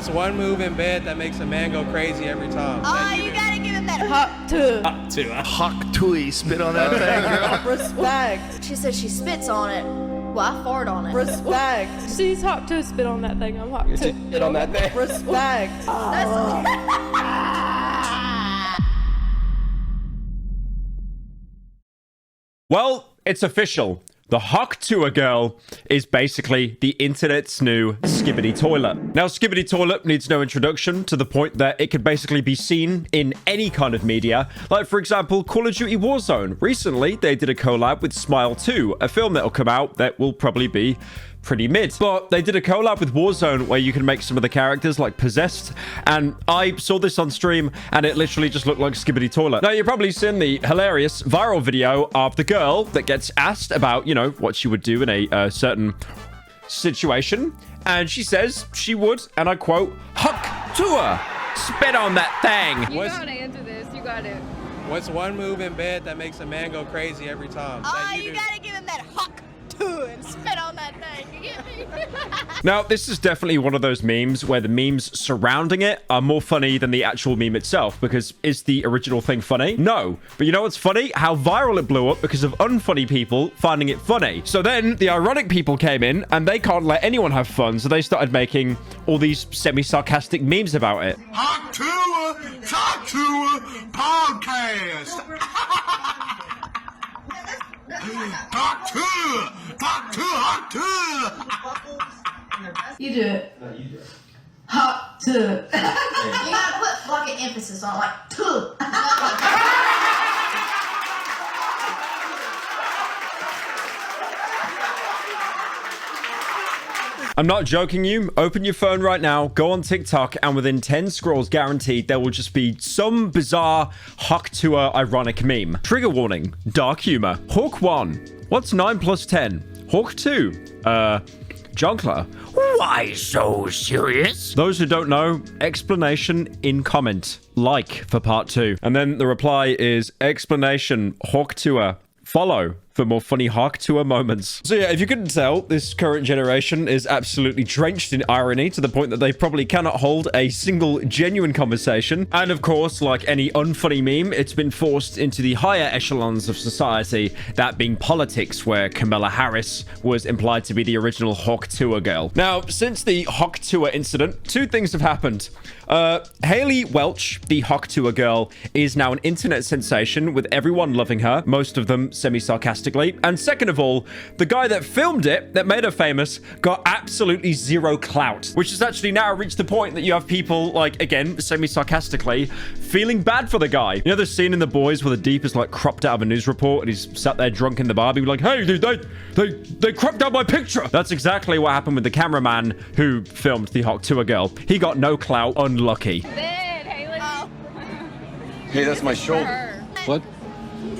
What's one move in bed that makes a man go crazy every time? Oh, you gotta give him that hawk too. Hawk Tuah, spit on that thing, girl. Respect. She says she spits on it. Well, I fart on it. Respect. She's hot too. Spit on that thing. I'm hot too. Spit on that thing. Respect. Well, it's official. The Hawk Tuah girl is basically the internet's new Skibbity Toilet. Now, Skibbity Toilet needs no introduction to the point that it could basically be seen in any kind of media. Like, for example, Call of Duty Warzone. Recently, they did a collab with Smile 2, a film that will come out that will probably be pretty mid. But they did a collab with Warzone where you can make some of the characters like possessed, and I saw this on stream and it literally just looked like Skibbity Toilet. Now, you've probably seen the hilarious viral video of the girl that gets asked about, you know, what she would do in a certain situation, and she says she would, and I quote, "Hawk Tuah, spit on that thing." You gotta answer this. You got it. What's one move in bed that makes a man go crazy every time? Oh, you gotta give him that hawk too and spit on that thing. You get me? Now, this is definitely one of those memes where the memes surrounding it are more funny than the actual meme itself, because is the original thing funny? No. But you know what's funny? How viral it blew up because of unfunny people finding it funny. So then the ironic people came in and they can't let anyone have fun, so they started making all these semi-sarcastic memes about it. Hawk Tuah, Talk Tuah podcast. Talk Tuah, Talk Tuah, Hawk Tuah. You do it. Hawk Tuah. You gotta put fucking emphasis on like two. I'm not joking you. Open your phone right now, go on TikTok, and within 10 scrolls guaranteed, there will just be some bizarre Hawk Tuah ironic meme. Trigger warning, dark humor. Hawk 1. What's 9 plus 10? Hawk 2. Junkler. Why so serious? Those who don't know, explanation in comment. Like for part 2. And then the reply is explanation Hawk Tuah. Follow for more funny Hawk Tuah moments. So yeah, if you couldn't tell, this current generation is absolutely drenched in irony to the point that they probably cannot hold a single genuine conversation. And of course, like any unfunny meme, it's been forced into the higher echelons of society, that being politics, where Kamala Harris was implied to be the original Hawk Tuah girl. Now, since the Hawk Tuah incident, two things have happened. Haley Welch, the Hawk Tuah girl, is now an internet sensation with everyone loving her, most of them semi-sarcastically. And second of all, the guy that filmed it, that made her famous, got absolutely zero clout, which has actually now reached the point that you have people, like, again, semi-sarcastically, feeling bad for the guy. You know the scene in The Boys where the Deep is, like, cropped out of a news report and he's sat there drunk in the bar, being like, hey, dude, they cropped out my picture. That's exactly what happened with the cameraman who filmed the Hawk Tuah girl. He got no clout, unlucky. Haley. Oh. Hey, that's my shoulder. What?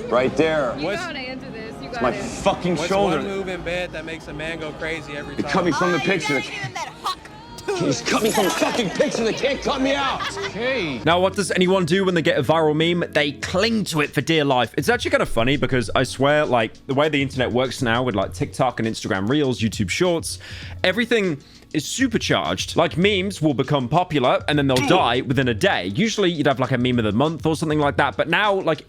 Right there. You gotta answer this. You got My it. fucking What's shoulder. one move in bed that makes a man go crazy every time? It cut me from the Oh, picture. you gotta give him that hawk too. He's cut me from the fucking picture. They can't cut me out. Okay. Now, what does anyone do when they get a viral meme? They cling to it for dear life. It's actually kind of funny because I swear, like, the way the internet works now with, like, TikTok and Instagram Reels, YouTube Shorts, everything is supercharged. Like, memes will become popular and then they'll die within a day. Usually, you'd have, like, a meme of the month or something like that. But now, like,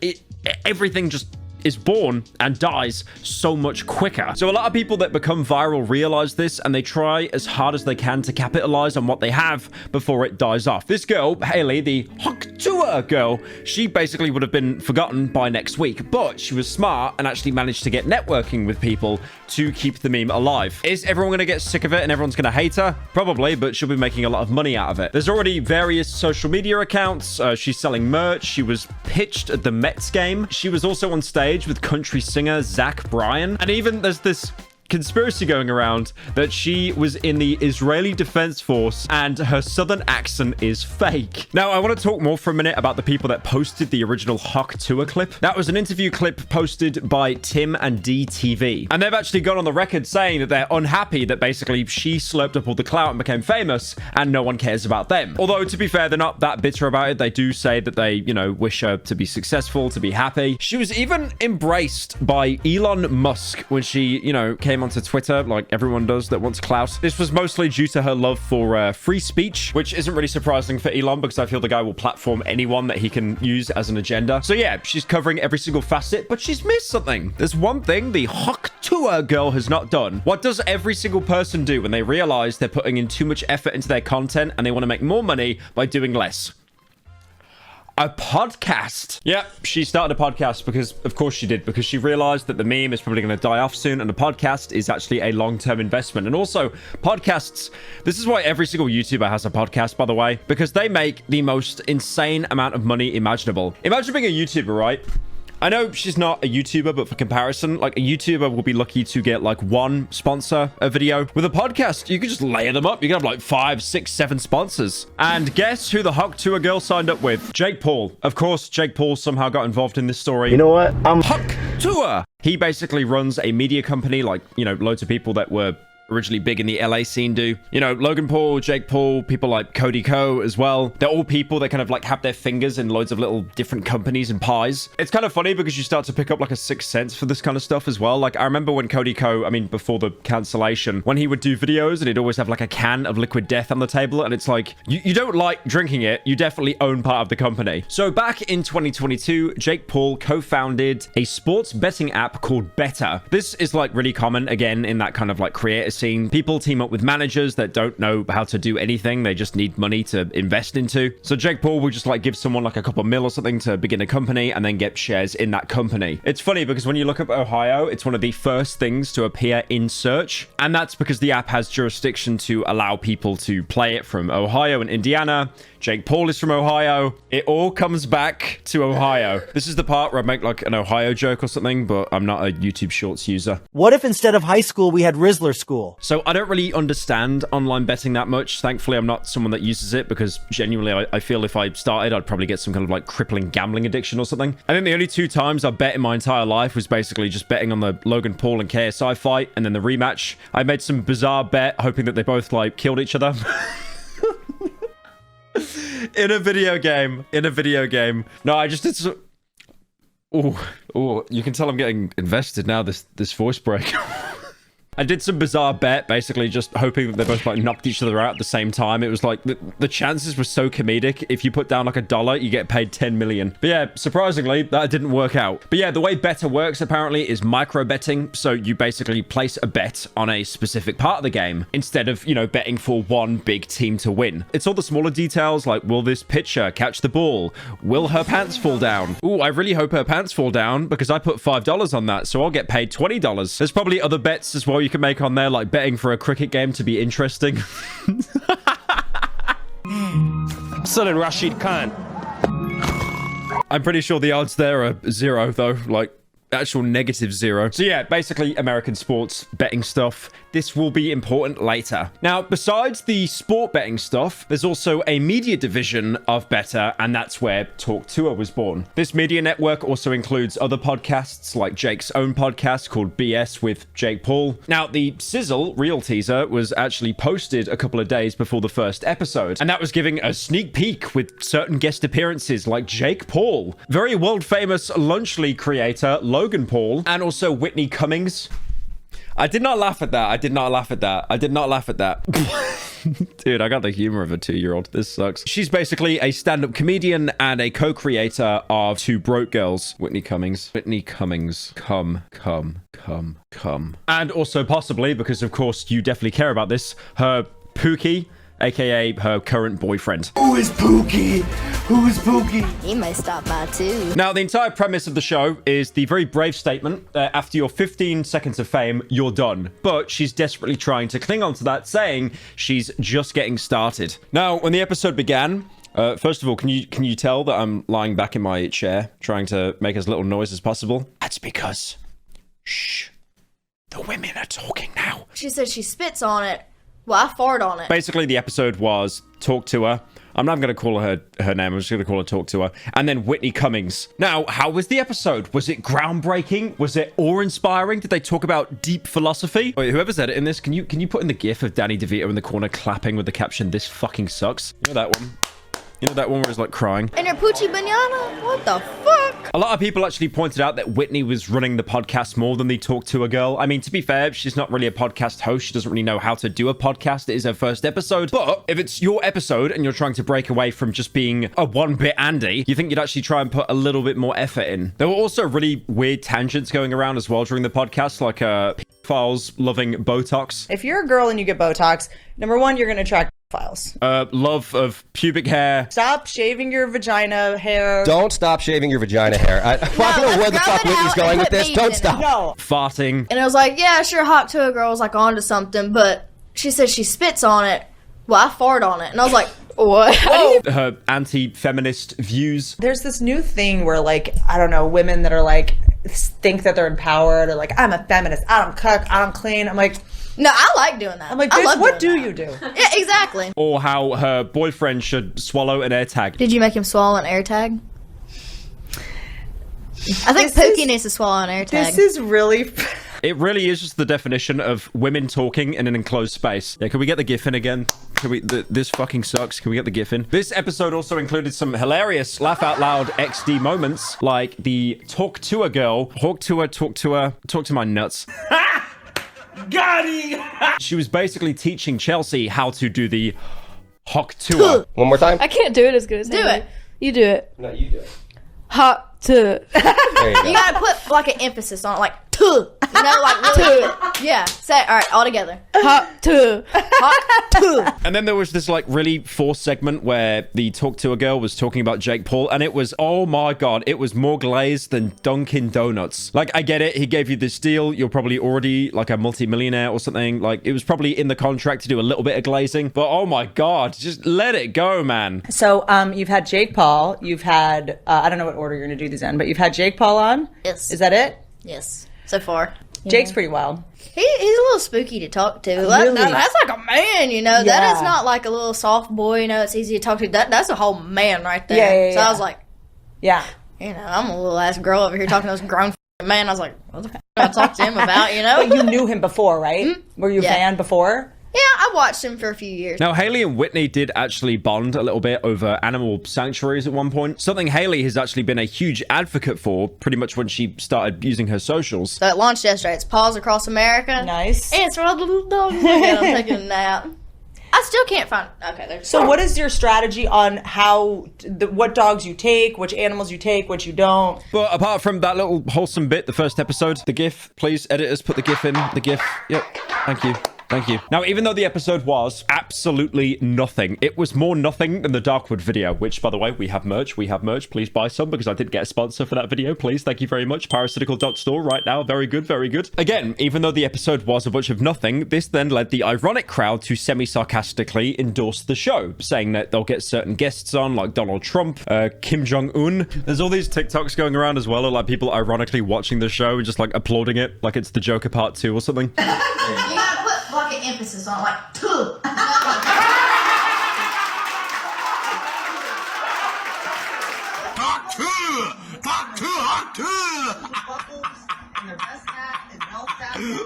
everything just is born and dies so much quicker. So a lot of people that become viral realize this and they try as hard as they can to capitalize on what they have before it dies off. This girl, Haley, the Hawk Tuah girl, she basically would have been forgotten by next week, but she was smart and actually managed to get networking with people to keep the meme alive. Is everyone going to get sick of it and everyone's going to hate her? Probably, but she'll be making a lot of money out of it. There's already various social media accounts. She's selling merch. She was pitched at the Mets game. She was also on stage with country singer Zach Bryan. And even there's this conspiracy going around that she was in the Israeli Defense Force and her southern accent is fake. Now, I want to talk more for a minute about the people that posted the original Hawk Tuah clip. That was an interview clip posted by Tim and DTV. And they've actually gone on the record saying that they're unhappy that basically she slurped up all the clout and became famous and no one cares about them. Although, to be fair, they're not that bitter about it. They do say that they, you know, wish her to be successful, to be happy. She was even embraced by Elon Musk when she, you know, came came onto Twitter, like everyone does that wants clout. This was mostly due to her love for free speech, which isn't really surprising for Elon because I feel the guy will platform anyone that he can use as an agenda. So yeah, she's covering every single facet, but she's missed something. There's one thing the Tuah girl has not done. What does every single person do when they realize they're putting in too much effort into their content and they want to make more money by doing less? A podcast. Yeah, she started a podcast because, of course she did, because she realized that the meme is probably going to die off soon and a podcast is actually a long-term investment. And also, podcasts, this is why every single YouTuber has a podcast, by the way, because they make the most insane amount of money imaginable. Imagine being a YouTuber, right? I know she's not a YouTuber, but for comparison, like a YouTuber will be lucky to get like one sponsor a video. With a podcast, you can just layer them up. You can have like 5, 6, 7 sponsors. And guess who the Tuah girl signed up with? Jake Paul. Of course, Jake Paul somehow got involved in this story. You know what? I'm Tuah. He basically runs a media company, like, you know, loads of people that were originally big in the LA scene do. You know, Logan Paul, Jake Paul, people like Cody Ko as well. They're all people that kind of like have their fingers in loads of little different companies and pies. It's kind of funny because you start to pick up like a sixth sense for this kind of stuff as well. Like I remember when Cody Ko, I mean, before the cancellation, when he would do videos and he'd always have like a can of liquid death on the table. And it's like, you don't like drinking it. You definitely own part of the company. So back in 2022, Jake Paul co-founded a sports betting app called Better. This is like really common again in that kind of like creator scene. People team up with managers that don't know how to do anything. They just need money to invest into. So Jake Paul will just like give someone like a couple mil or something to begin a company and then get shares in that company. It's funny because when you look up Ohio, it's one of the first things to appear in search. And that's because the app has jurisdiction to allow people to play it from Ohio and Indiana. Jake Paul is from Ohio. It all comes back to Ohio. This is the part where I make like an Ohio joke or something, but I'm not a YouTube Shorts user. What if instead of high school, we had Rizzler School? So I don't really understand online betting that much. Thankfully, I'm not someone that uses it because genuinely, I feel if I started, I'd probably get some kind of like crippling gambling addiction or something. I think the only 2 times I bet in my entire life was basically just betting on the Logan Paul and KSI fight and then the rematch. I made some bizarre bet hoping that they both like killed each other. In a video game. No, I just did so... Oh, you can tell I'm getting invested now, this voice break. I did some bizarre bet, basically just hoping that they both like knocked each other out at the same time. It was like the chances were so comedic. If you put down like $1, you get paid 10 million. But yeah, surprisingly, that didn't work out. But yeah, the way Better works apparently is micro betting. So you basically place a bet on a specific part of the game instead of, you know, betting for one big team to win. It's all the smaller details like, will this pitcher catch the ball? Will her pants fall down? Ooh, I really hope her pants fall down because I put $5 on that, so I'll get paid $20. There's probably other bets as well you can make on there, like betting for a cricket game to be interesting. Son Rashid Khan. I'm pretty sure the odds there are 0 though, like actual -0. So yeah, basically American sports betting stuff. This will be important later. Now, besides the sport betting stuff, there's also a media division of Better, and that's where Tuah was born. This media network also includes other podcasts, like Jake's own podcast called BS with Jake Paul. Now, the sizzle reel teaser was actually posted a couple of days before the first episode, and that was giving a sneak peek with certain guest appearances like Jake Paul, very world-famous Lunchly creator Logan Paul, and also Whitney Cummings. I did not laugh at that. I did not laugh at that. Dude, I got the humor of a 2-year-old. This sucks. She's basically a stand-up comedian and a co-creator of Two Broke Girls. Whitney Cummings. Come. And also possibly, because of course you definitely care about this, her Pookie, aka her current boyfriend. Who is Pookie? He may stop by too. Now, the entire premise of the show is the very brave statement that after your 15 seconds of fame, you're done. But she's desperately trying to cling on to that, saying she's just getting started. Now, when the episode began, first of all, can you tell that I'm lying back in my chair, trying to make as little noise as possible? That's because, shh, the women are talking now. She said she spits on it. Well, I fart on it. Basically, the episode was Talk to Her. I'm not going to call her name. I'm just going to call her Talk to Her. And then Whitney Cummings. Now, how was the episode? Was it groundbreaking? Was it awe-inspiring? Did they talk about deep philosophy? Wait, whoever's editing this, can you put in the gif of Danny DeVito in the corner clapping with the caption, "This fucking sucks"? You know that one. You know that one where it's like crying? And your poochie banana? What the fuck? A lot of people actually pointed out that Whitney was running the podcast more than the Talk to a Girl. I mean, to be fair, she's not really a podcast host. She doesn't really know how to do a podcast. It is her first episode. But if it's your episode and you're trying to break away from just being a one-bit Andy, you think you'd actually try and put a little bit more effort in. There were also really weird tangents going around as well during the podcast, like files loving Botox. If you're a girl and you get Botox, number one, you're going to attract files. Love of pubic hair. Stop shaving your vagina hair. Don't stop shaving your vagina hair. I don't know where the fuck Whitney's going with this. Don't stop. No. Farting. And it was like, yeah, sure, Hot to a Girl was like onto something, but she said she spits on it. Well, I fart on it. And I was like, what? Her anti-feminist views. There's this new thing where, like, I don't know, women that are like, think that they're empowered or like, I'm a feminist, I don't cook, I don't clean. I'm like, no, I like doing that. I'm like, I bitch, love what do doing you do? Yeah, exactly. Or how her boyfriend should swallow an AirTag. Did you make him swallow an AirTag? I think Pookie needs to swallow an AirTag. This is really... It really is just the definition of women talking in an enclosed space. Yeah, can we get the GIF in again? Can we? This fucking sucks. Can we get the GIF in? This episode also included some hilarious laugh out loud XD moments, like the talk to a girl, talk to her, talk to my nuts. Got him! She was basically teaching Chelsea how to do the hock tour. One more time. I can't do it as good as Do Haley. it. You do it. No, you do it. Hot to. There you go. You gotta put like an emphasis on it, like tuh. You know, like really. Yeah. Say it. All right, all together. Hot to. Hot tuh. And then there was this like really forced segment where the talk to a girl was talking about Jake Paul, and it was, oh my god, it was more glazed than Dunkin' Donuts. Like, I get it, he gave you this deal, you're probably already like a multi-millionaire or something. Like, it was probably in the contract to do a little bit of glazing, but oh my god, just let it go, man. So, you've had Jake Paul, you've had, I don't know what order you're going to do these in, but you've had Jake Paul on? Yes. Is that it? Yes. So far. Jake's pretty wild. He's a little spooky to talk to. Really? That's like a man, you know. Yeah. That is not like a little soft boy, you know. It's easy to talk to. That's a whole man right there. Yeah. So I was like, yeah. You know, I'm a little ass girl over here talking to this grown man. I was like, what the fuck do I talk to him about, you know? But you knew him before, right? Mm-hmm. Were you a fan before? Yeah, I watched him for a few years. Now, Haley and Whitney did actually bond a little bit over animal sanctuaries at one point. Something Haley has actually been a huge advocate for pretty much when she started using her socials. So it launched yesterday. It's Paws Across America. Nice. And it's for all the little dogs. Look at them taking a nap. I still can't find... Okay, there's... So what is your strategy on how... what dogs you take, which animals you take, which you don't? But apart from that little wholesome bit, the first episode, the GIF, please, editors, put the GIF in. The GIF. Yep. Thank you. Thank you. Now, even though the episode was absolutely nothing, it was more nothing than the Darkwood video, which, by the way, we have merch. We have merch. Please buy some because I did get a sponsor for that video. Please. Thank you very much. Parasitical.store right now. Very good. Very good. Again, even though the episode was a bunch of nothing, this then led the ironic crowd to semi-sarcastically endorse the show, saying that they'll get certain guests on, like Donald Trump, Kim Jong-un. There's all these TikToks going around as well, of like people ironically watching the show and just like applauding it like it's the Joker Part 2 or something. You gotta put like an emphasis on it, like tuh. Hot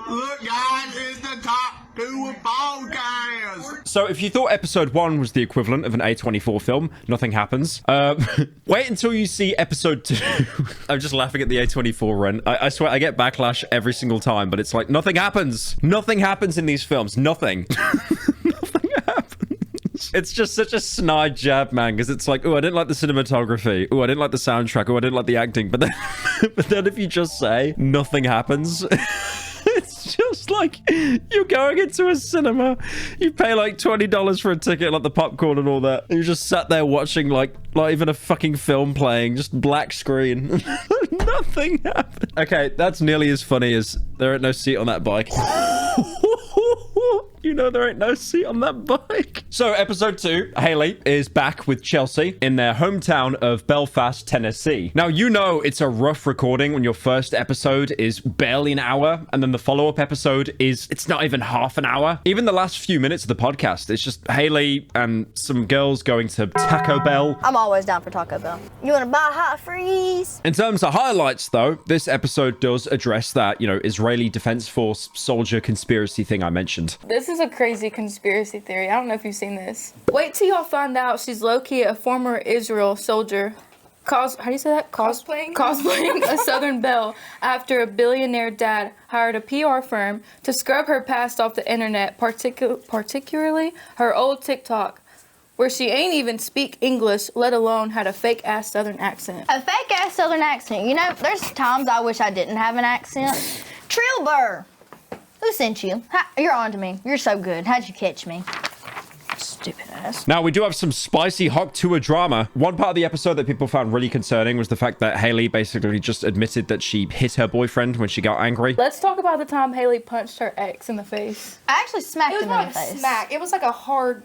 Look, guys, it's the top 2 podcast. So if you thought episode 1 was the equivalent of an A24 film, nothing happens. Wait until you see episode 2. I'm just laughing at the A24 run. I swear I get backlash every single time, but it's like, nothing happens. Nothing happens in these films. Nothing. Nothing happens. It's just such a snide jab, man, because it's like, oh, I didn't like the cinematography. Oh, I didn't like the soundtrack. Oh, I didn't like the acting. But then if you just say nothing happens... It's just like you're going into a cinema, you pay like $20 for a ticket, like the popcorn and all that, and you just sat there watching like not even a fucking film playing, just black screen. Nothing happened. Okay, that's nearly as funny as there ain't no seat on that bike. You know there ain't no seat on that bike. So episode 2, Haley is back with Chelsea in their hometown of Belfast, Tennessee. Now, you know it's a rough recording when your first episode is barely an hour, and then the follow-up episode it's not even half an hour. Even the last few minutes of the podcast, it's just Haley and some girls going to Taco Bell. I'm always down for Taco Bell. You want to buy hot freeze? In terms of highlights, though, this episode does address that, you know, Israeli Defense Force soldier conspiracy thing I mentioned. This is a crazy conspiracy theory. I don't know if you've seen seen this. Wait till y'all find out she's low-key a former Israel soldier. How do you say that? Cosplaying a Southern belle after a billionaire dad hired a PR firm to scrub her past off the internet, particularly her old TikTok, where she ain't even speak English, let alone had a fake-ass Southern accent. A fake-ass Southern accent. You know, there's times I wish I didn't have an accent. Trill Burr. Who sent you? You're on to me. You're so good. How'd you catch me? Stupid ass. Now, we do have some spicy Hawk Tuah drama. One part of the episode that people found really concerning was the fact that Haley basically just admitted that she hit her boyfriend when she got angry. Let's talk about the time Haley punched her ex in the face. I actually smacked him in the face. It was not a smack. It was like a hard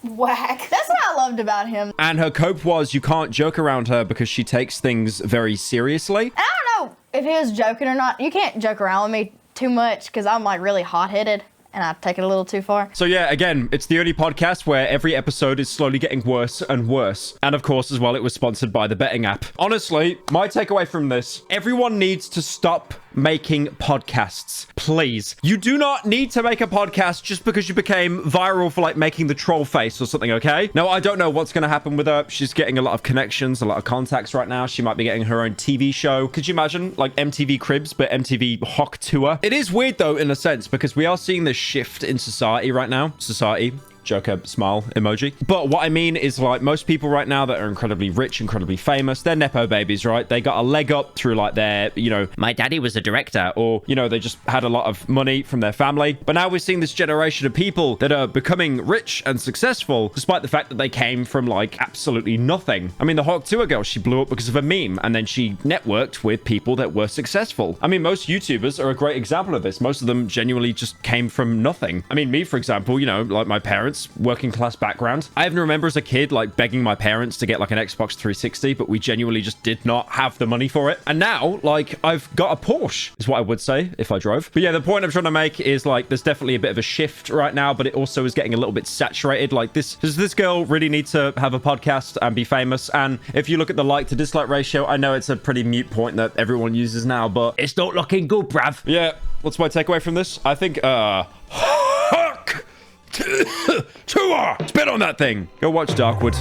whack. That's what I loved about him. And her cope was you can't joke around her because she takes things very seriously. And I don't know if he was joking or not. You can't joke around with me too much because I'm like really hot-headed. And I take it a little too far. So yeah, again, it's the only podcast where every episode is slowly getting worse and worse. And of course, as well, it was sponsored by the betting app. Honestly, my takeaway from this, everyone needs to stop making podcasts. Please. You do not need to make a podcast just because you became viral for like making the troll face or something, okay? Now, I don't know what's going to happen with her. She's getting a lot of connections, a lot of contacts right now. She might be getting her own TV show. Could you imagine like MTV Cribs, but MTV Hawk Tuah? It is weird though, in a sense, because we are seeing this shift in society right now. Joker smile emoji. But what I mean is like most people right now that are incredibly rich, incredibly famous, they're Nepo babies, right? They got a leg up through like their, you know, my daddy was a director, or, you know, they just had a lot of money from their family. But now we're seeing this generation of people that are becoming rich and successful despite the fact that they came from like absolutely nothing. I mean, the Hawk Tuah girl, she blew up because of a meme and then she networked with people that were successful. I mean, most YouTubers are a great example of this. Most of them genuinely just came from nothing. I mean, me, for example, you know, like my parents, working class background. I even remember as a kid like begging my parents to get like an Xbox 360, but we genuinely just did not have the money for it. And now like I've got a Porsche is what I would say if I drove. But yeah, the point I'm trying to make is like there's definitely a bit of a shift right now, but it also is getting a little bit saturated. Like does this girl really need to have a podcast and be famous? And if you look at the like to dislike ratio, I know it's a pretty mute point that everyone uses now, but it's not looking good, bruv. Yeah, what's my takeaway from this? I think Tuah! Spit on that thing. Go watch Darkwood.